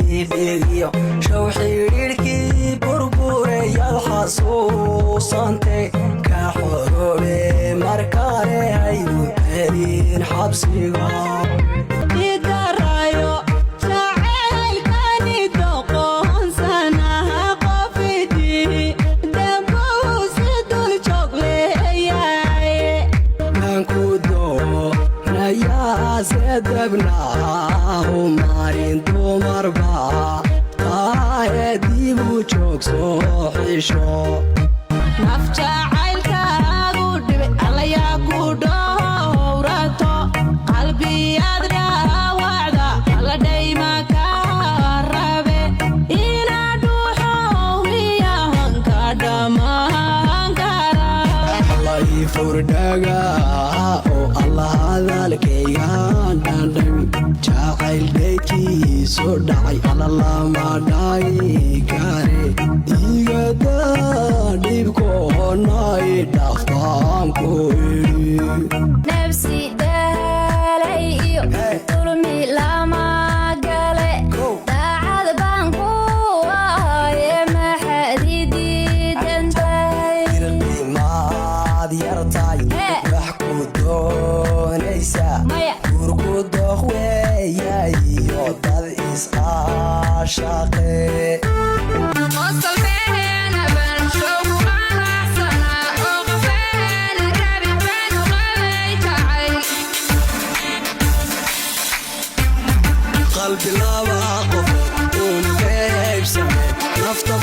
dhigiyo shawxiirkii burburayad xasuusantay ka xoroobe markale haygu celin xabsiga sedebnaahu marin dumarba taayadiibu joog soo xisho naf jacaylkaagu dhibay allayaa ku dhowrato qalbiyaad dhaawacda alla dhayma kaa rabe inaad dhuuxowiyahanka dhammaan kara allay furdhaga oo alla hadalkaygaan dhandhami jacayl dhaykiisu dhacay alla lama dhagi kare igada dhibkoonay dhaqtaanku nafsi daalay iyo dulmi lama gale daacad baan ku ahaye maxaad idiidantahay irqimaad yartay wax ku doonaysa gurku dooq weeyay iyo dad iscaashaqe qalbi laba qof uu qaybsame nafta